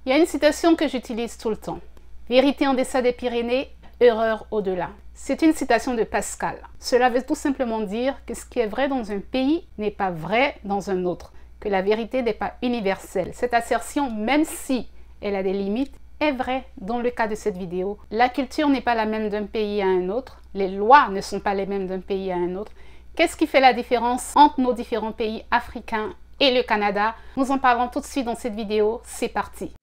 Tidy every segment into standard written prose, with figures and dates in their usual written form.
Il y a une citation que j'utilise tout le temps. Vérité en deçà des Pyrénées, erreur au-delà. C'est une citation de Pascal. Cela veut tout simplement dire que ce qui est vrai dans un pays n'est pas vrai dans un autre, que la vérité n'est pas universelle. Cette assertion, même si elle a des limites, est vraie dans le cas de cette vidéo. La culture n'est pas la même d'un pays à un autre, les lois ne sont pas les mêmes d'un pays à un autre. Qu'est-ce qui fait la différence entre nos différents pays africains et le Canada? Nous en parlons tout de suite dans cette vidéo, c'est parti!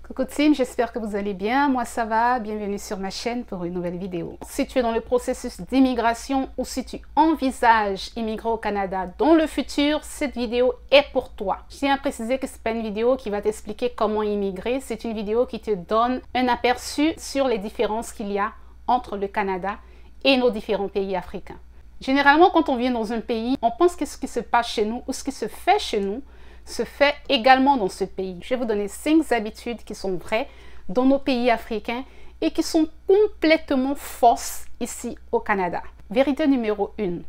Coucou team, j'espère que vous allez bien, moi ça va, bienvenue sur ma chaîne pour une nouvelle vidéo. Si tu es dans le processus d'immigration ou si tu envisages immigrer au Canada dans le futur, cette vidéo est pour toi. Je tiens à préciser que ce n'est pas une vidéo qui va t'expliquer comment immigrer, c'est une vidéo qui te donne un aperçu sur les différences qu'il y a entre le Canada et nos différents pays africains. Généralement, quand on vient dans un pays, on pense que ce qui se passe chez nous ou ce qui se fait chez nous se fait également dans ce pays. Je vais vous donner 5 habitudes qui sont vraies dans nos pays africains et qui sont complètement fausses ici au Canada. Vérité numéro 1.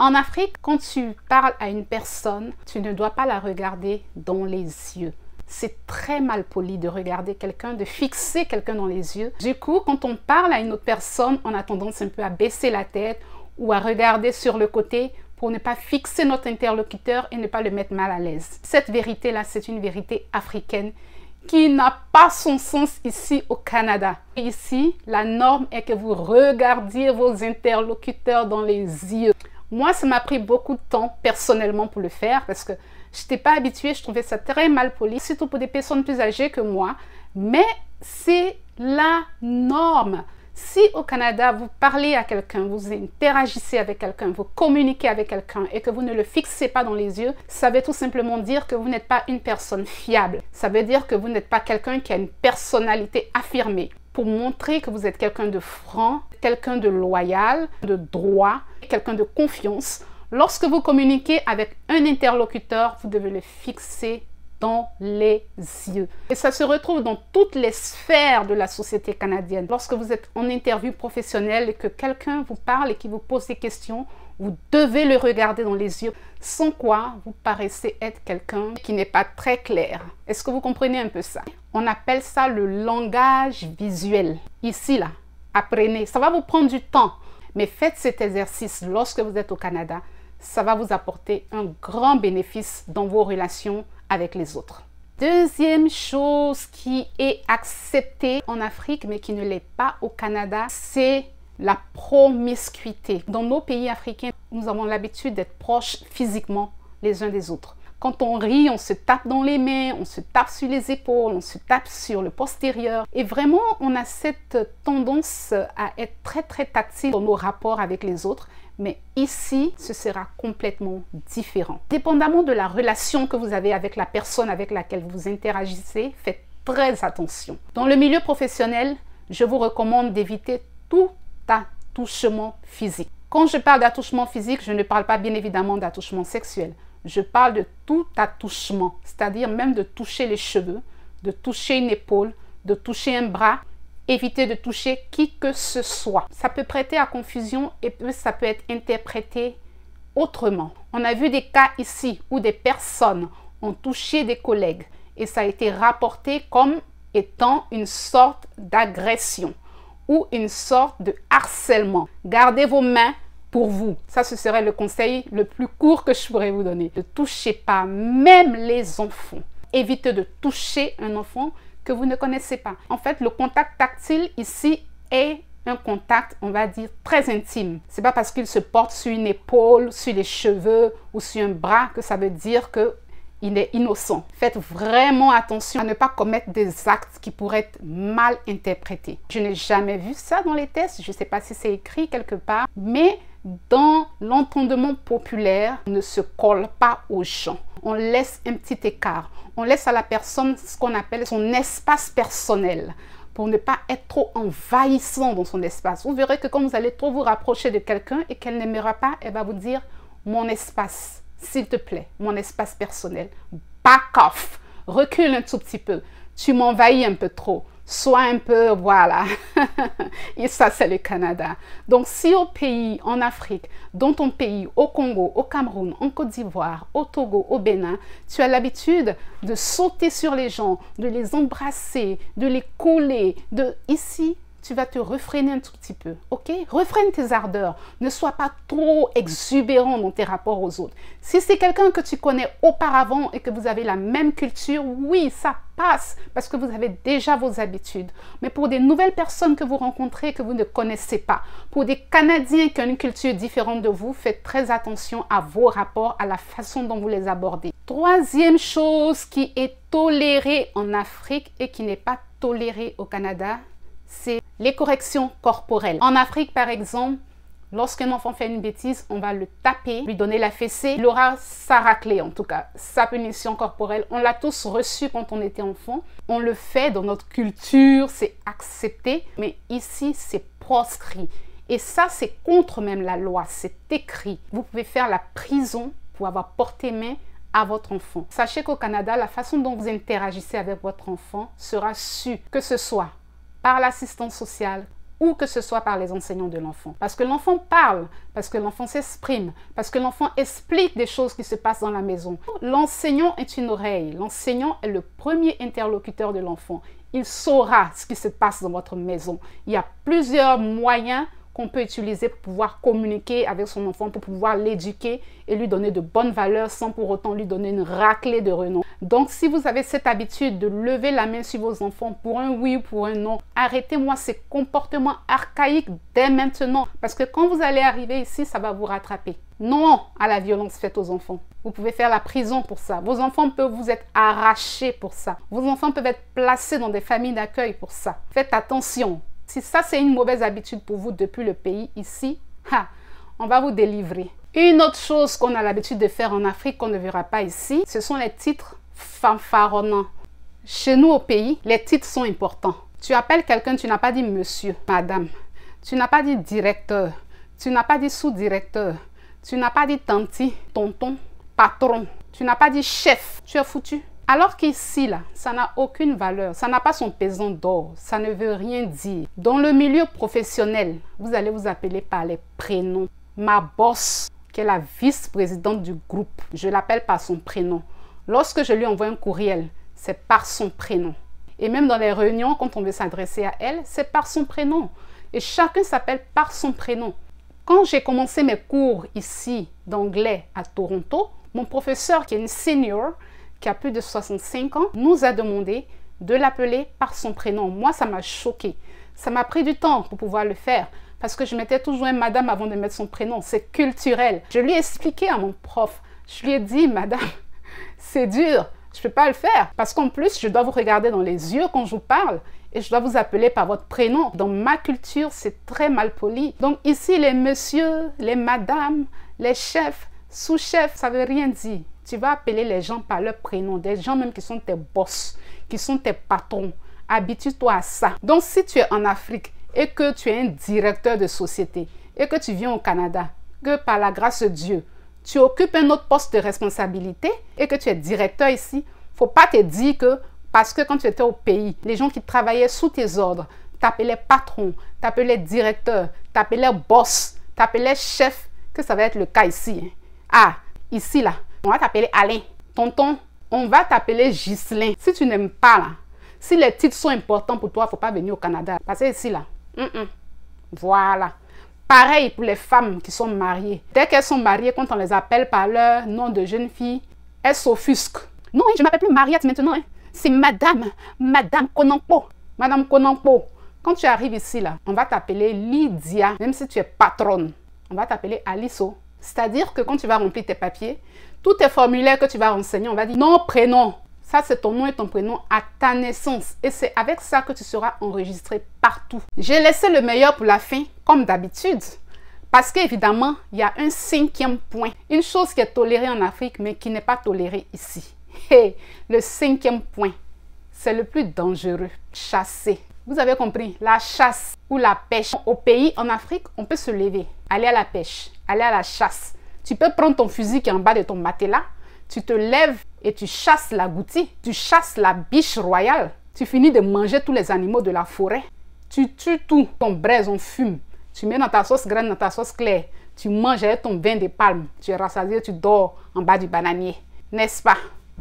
En Afrique, quand tu parles à une personne, tu ne dois pas la regarder dans les yeux. C'est très mal poli de regarder quelqu'un, de fixer quelqu'un dans les yeux. Du coup, quand on parle à une autre personne, on a tendance un peu à baisser la tête ou à regarder sur le côté pour ne pas fixer notre interlocuteur et ne pas le mettre mal à l'aise. Cette vérité-là, c'est une vérité africaine qui n'a pas son sens ici au Canada. Et ici, la norme est que vous regardiez vos interlocuteurs dans les yeux. Moi, ça m'a pris beaucoup de temps personnellement pour le faire parce que je n'étais pas habituée, je trouvais ça très mal poli, surtout pour des personnes plus âgées que moi. Mais c'est la norme. Si au Canada, vous parlez à quelqu'un, vous interagissez avec quelqu'un, vous communiquez avec quelqu'un et que vous ne le fixez pas dans les yeux, ça veut tout simplement dire que vous n'êtes pas une personne fiable. Ça veut dire que vous n'êtes pas quelqu'un qui a une personnalité affirmée. Pour montrer que vous êtes quelqu'un de franc, quelqu'un de loyal, de droit, quelqu'un de confiance, lorsque vous communiquez avec un interlocuteur, vous devez le fixer dans les yeux. Et ça se retrouve dans toutes les sphères de la société canadienne. Lorsque vous êtes en interview professionnelle et que quelqu'un vous parle et qui vous pose des questions, vous devez le regarder dans les yeux, sans quoi vous paraissez être quelqu'un qui n'est pas très clair. Est-ce que vous comprenez un peu ça? On appelle ça le langage visuel. Ici, là, apprenez. Ça va vous prendre du temps, mais faites cet exercice lorsque vous êtes au Canada. Ça va vous apporter un grand bénéfice dans vos relations avec les autres. Deuxième chose qui est acceptée en Afrique, mais qui ne l'est pas au Canada, c'est la promiscuité. Dans nos pays africains, nous avons l'habitude d'être proches physiquement les uns des autres. Quand on rit, on se tape dans les mains, on se tape sur les épaules, on se tape sur le postérieur. Et vraiment, on a cette tendance à être très tactile dans nos rapports avec les autres. Mais ici, ce sera complètement différent. Dépendamment de la relation que vous avez avec la personne avec laquelle vous interagissez, faites très attention. Dans le milieu professionnel, je vous recommande d'éviter tout attouchement physique. Quand je parle d'attouchement physique, je ne parle pas bien évidemment d'attouchement sexuel. Je parle de tout attouchement, c'est-à-dire même de toucher les cheveux, de toucher une épaule, de toucher un bras. Évitez de toucher qui que ce soit. Ça peut prêter à confusion et ça peut être interprété autrement. On a vu des cas ici où des personnes ont touché des collègues et ça a été rapporté comme étant une sorte d'agression ou une sorte de harcèlement. Gardez vos mains pour vous. Ça, ce serait le conseil le plus court que je pourrais vous donner. Ne touchez pas, même les enfants. Évitez de toucher un enfant que vous ne connaissez pas. En fait, le contact tactile ici est un contact, on va dire, très intime. C'est pas parce qu'il se porte sur une épaule, sur les cheveux ou sur un bras que ça veut dire qu'il est innocent. Faites vraiment attention à ne pas commettre des actes qui pourraient être mal interprétés. Je n'ai jamais vu ça dans les tests. Je ne sais pas si c'est écrit quelque part, mais dans l'entendement populaire, on ne se colle pas aux gens. On laisse un petit écart. On laisse à la personne ce qu'on appelle son espace personnel pour ne pas être trop envahissant dans son espace. Vous verrez que quand vous allez trop vous rapprocher de quelqu'un et qu'elle n'aimera pas, elle va vous dire « mon espace, s'il te plaît, mon espace personnel, back off, recule un tout petit peu, tu m'envahis un peu trop, Sois un peu, voilà. Et ça, c'est le Canada. Donc, si au pays, en Afrique, dans ton pays, au Congo, au Cameroun, en Côte d'Ivoire, au Togo, au Bénin, tu as l'habitude de sauter sur les gens, de les embrasser, de les coller, ici, tu vas te refréner un tout petit peu, ok? Refrène tes ardeurs. Ne sois pas trop exubérant dans tes rapports aux autres. Si c'est quelqu'un que tu connais auparavant et que vous avez la même culture, oui, ça passe parce que vous avez déjà vos habitudes. Mais pour des nouvelles personnes que vous rencontrez que vous ne connaissez pas, pour des Canadiens qui ont une culture différente de vous, faites très attention à vos rapports, à la façon dont vous les abordez. Troisième chose qui est tolérée en Afrique et qui n'est pas tolérée au Canada, c'est les corrections corporelles. En Afrique, par exemple, lorsqu'un enfant fait une bêtise, on va le taper, lui donner la fessée. Il aura sa raclée, en tout cas, sa punition corporelle. On l'a tous reçu quand on était enfant. On le fait dans notre culture, c'est accepté. Mais ici, c'est proscrit. Et ça, c'est contre même la loi. C'est écrit. Vous pouvez faire la prison pour avoir porté main à votre enfant. Sachez qu'au Canada, la façon dont vous interagissez avec votre enfant sera su, que ce soit par l'assistance sociale ou que ce soit par les enseignants de l'enfant. Parce que l'enfant parle, parce que l'enfant s'exprime, parce que l'enfant explique des choses qui se passent dans la maison. L'enseignant est une oreille. L'enseignant est le premier interlocuteur de l'enfant. Il saura ce qui se passe dans votre maison. Il y a plusieurs moyens qu'on peut utiliser pour pouvoir communiquer avec son enfant, pour pouvoir l'éduquer et lui donner de bonnes valeurs sans pour autant lui donner une raclée de renom. Donc, si vous avez cette habitude de lever la main sur vos enfants pour un oui ou pour un non, arrêtez-moi ces comportements archaïques dès maintenant. Parce que quand vous allez arriver ici, ça va vous rattraper. Non à la violence faite aux enfants. Vous pouvez faire la prison pour ça. Vos enfants peuvent vous être arrachés pour ça. Vos enfants peuvent être placés dans des familles d'accueil pour ça. Faites attention. Si ça, c'est une mauvaise habitude pour vous depuis le pays, ici, on va vous délivrer. Une autre chose qu'on a l'habitude de faire en Afrique, qu'on ne verra pas ici, ce sont les titres fanfaronnants. Chez nous au pays, les titres sont importants. Tu appelles quelqu'un, tu n'as pas dit monsieur, madame. Tu n'as pas dit directeur. Tu n'as pas dit sous-directeur. Tu n'as pas dit tanti, tonton, patron. Tu n'as pas dit chef. Tu es foutu. Alors qu'ici, là, ça n'a aucune valeur, ça n'a pas son pesant d'or, ça ne veut rien dire. Dans le milieu professionnel, vous allez vous appeler par les prénoms. Ma boss, qui est la vice-présidente du groupe, je l'appelle par son prénom. Lorsque je lui envoie un courriel, c'est par son prénom. Et même dans les réunions, quand on veut s'adresser à elle, c'est par son prénom. Et chacun s'appelle par son prénom. Quand j'ai commencé mes cours ici d'anglais à Toronto, mon professeur, qui est une senior, qui a plus de 65 ans, nous a demandé de l'appeler par son prénom. Moi, ça m'a choqué. Ça m'a pris du temps pour pouvoir le faire parce que je mettais toujours un madame avant de mettre son prénom. C'est culturel. Je lui ai expliqué à mon prof. Je lui ai dit, madame, c'est dur. Je ne peux pas le faire parce qu'en plus, je dois vous regarder dans les yeux quand je vous parle et je dois vous appeler par votre prénom. Dans ma culture, c'est très mal poli. Donc ici, les messieurs, les madames, les chefs, sous-chefs, ça ne veut rien dire. Tu vas appeler les gens par leur prénom, des gens même qui sont tes boss, qui sont tes patrons. Habitue-toi à ça. Donc, si tu es en Afrique et que tu es un directeur de société et que tu viens au Canada, que par la grâce de Dieu, tu occupes un autre poste de responsabilité et que tu es directeur ici, il ne faut pas te dire que parce que quand tu étais au pays, les gens qui travaillaient sous tes ordres t'appelaient patron, t'appelaient directeur, t'appelaient boss, t'appelaient chef, que ça va être le cas ici. Ah, ici là. On va t'appeler Alain. Tonton, on va t'appeler Ghislain. Si tu n'aimes pas, là, si les titres sont importants pour toi, il ne faut pas venir au Canada. Parce que ici, là, voilà. Pareil pour les femmes qui sont mariées. Dès qu'elles sont mariées, quand on les appelle par leur nom de jeune fille, elles s'offusquent. Non, je ne m'appelle plus Mariette maintenant. C'est Madame Konampo. Madame Konampo. Quand tu arrives ici, là, on va t'appeler Lydia. Même si tu es patronne, on va t'appeler Aliso. C'est-à-dire que quand tu vas remplir tes papiers, tous tes formulaires que tu vas renseigner, on va dire nom, prénom. Ça, c'est ton nom et ton prénom à ta naissance. Et c'est avec ça que tu seras enregistré partout. J'ai laissé le meilleur pour la fin, comme d'habitude. Parce qu'évidemment, il y a un 5e point. Une chose qui est tolérée en Afrique, mais qui n'est pas tolérée ici. Et le 5e point, c'est le plus dangereux. Chasser. Vous avez compris, la chasse ou la pêche. Au pays, en Afrique, on peut se lever, aller à la pêche, aller à la chasse. Tu peux prendre ton fusil qui est en bas de ton matelas, tu te lèves et tu chasses la goutie, tu chasses la biche royale, Tu finis de manger tous les animaux de la forêt. Tu tues tout. Ton braise, on fume. Tu mets dans ta sauce graine, dans ta sauce claire. Tu manges avec ton vin de palme. Tu es rassasié, tu dors en bas du bananier. N'est-ce pas?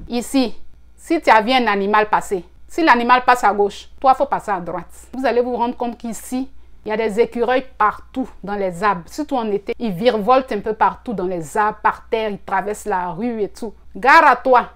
Ici, si tu as vu un animal passer, si l'animal passe à gauche, toi, il faut passer à droite. Vous allez vous rendre compte qu'ici, il y a des écureuils partout dans les arbres. Surtout en été, ils virevoltent un peu partout dans les arbres, par terre, ils traversent la rue et tout. Gare à toi.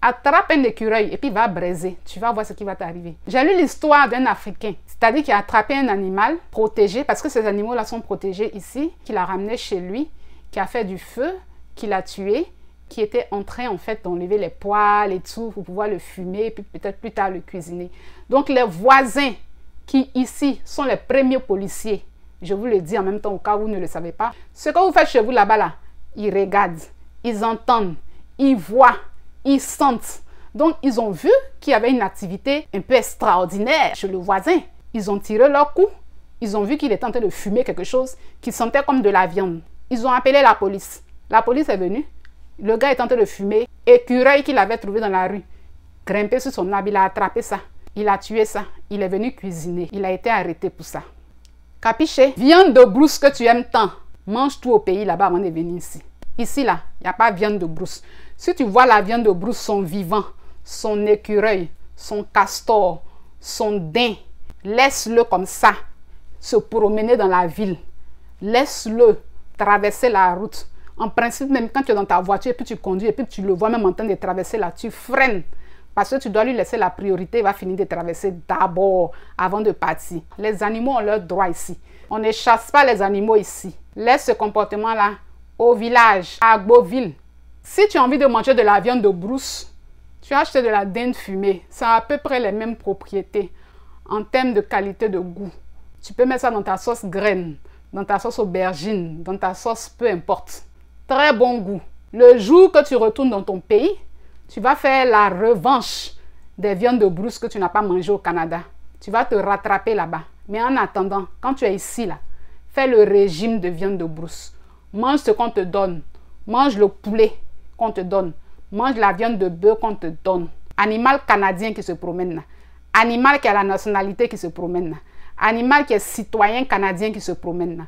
Attrape un écureuil et puis va braiser. Tu vas voir ce qui va t'arriver. J'ai lu l'histoire d'un Africain. C'est-à-dire qu'il a attrapé un animal protégé, parce que ces animaux-là sont protégés ici, qu'il a ramené chez lui, qui a fait du feu, qu'il a tué, qui était en train en fait d'enlever les poils et tout pour pouvoir le fumer et puis peut-être plus tard le cuisiner. Donc les voisins qui ici sont les premiers policiers, je vous le dis en même temps au cas où vous ne le savez pas, ce que vous faites chez vous là-bas, là, ils regardent, ils entendent, ils voient, ils sentent. Donc, ils ont vu qu'il y avait une activité un peu extraordinaire chez le voisin. Ils ont tiré leur coup. Ils ont vu qu'il était en train de fumer quelque chose qui sentait comme de la viande. Ils ont appelé la police. La police est venue. Le gars est en train de fumer. Écureuil qu'il avait trouvé dans la rue. Grimpé sur son arbre, il a attrapé ça. Il a tué ça. Il est venu cuisiner. Il a été arrêté pour ça. Capiché? Viande de brousse que tu aimes tant. Mange tout au pays là-bas avant de venir ici. Ici, là, il n'y a pas de viande de brousse. Si tu vois la viande de brousse, son vivant, son écureuil, son castor, son daim, laisse-le comme ça, se promener dans la ville. Laisse-le traverser la route. En principe, même quand tu es dans ta voiture et puis tu conduis et puis tu le vois même en train de traverser là, tu freines. Parce que tu dois lui laisser la priorité, il va finir de traverser d'abord avant de partir. Les animaux ont leur droit ici. On ne chasse pas les animaux ici. Laisse ce comportement-là au village, à Agboville. Si tu as envie de manger de la viande de brousse, tu as acheté de la dinde fumée. Ça a à peu près les mêmes propriétés en termes de qualité de goût. Tu peux mettre ça dans ta sauce graine, dans ta sauce aubergine, dans ta sauce, peu importe. Très bon goût. Le jour que tu retournes dans ton pays, tu vas faire la revanche des viandes de brousse que tu n'as pas mangées au Canada. Tu vas te rattraper là-bas. Mais en attendant, quand tu es ici, là, fais le régime de viande de brousse. Mange ce qu'on te donne. Mange le poulet qu'on te donne. Mange la viande de bœuf qu'on te donne. Animal canadien qui se promène là. Animal qui a la nationalité qui se promène là. Animal qui est citoyen canadien qui se promène là.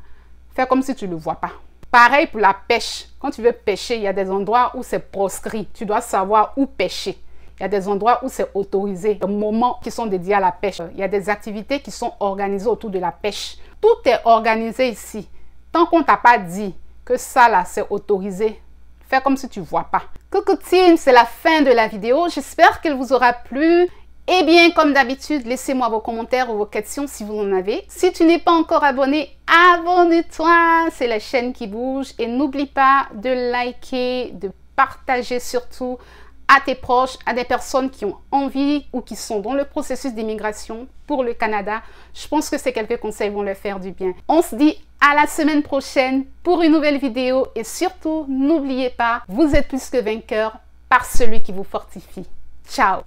Fais comme si tu ne le vois pas. Pareil pour la pêche. Quand tu veux pêcher, il y a des endroits où c'est proscrit. Tu dois savoir où pêcher. Il y a des endroits où c'est autorisé. Des moments qui sont dédiés à la pêche. Il y a des activités qui sont organisées autour de la pêche. Tout est organisé ici. Tant qu'on ne t'a pas dit que ça là, c'est autorisé, fais comme si tu ne vois pas. Coucou team, c'est la fin de la vidéo. J'espère qu'elle vous aura plu. Eh bien, comme d'habitude, laissez-moi vos commentaires ou vos questions si vous en avez. Si tu n'es pas encore abonné, abonne-toi. C'est la chaîne qui bouge. Et n'oublie pas de liker, de partager surtout à tes proches, à des personnes qui ont envie ou qui sont dans le processus d'immigration pour le Canada. Je pense que ces quelques conseils vont leur faire du bien. On se dit à la semaine prochaine pour une nouvelle vidéo. Et surtout, n'oubliez pas, vous êtes plus que vainqueur par celui qui vous fortifie. Ciao!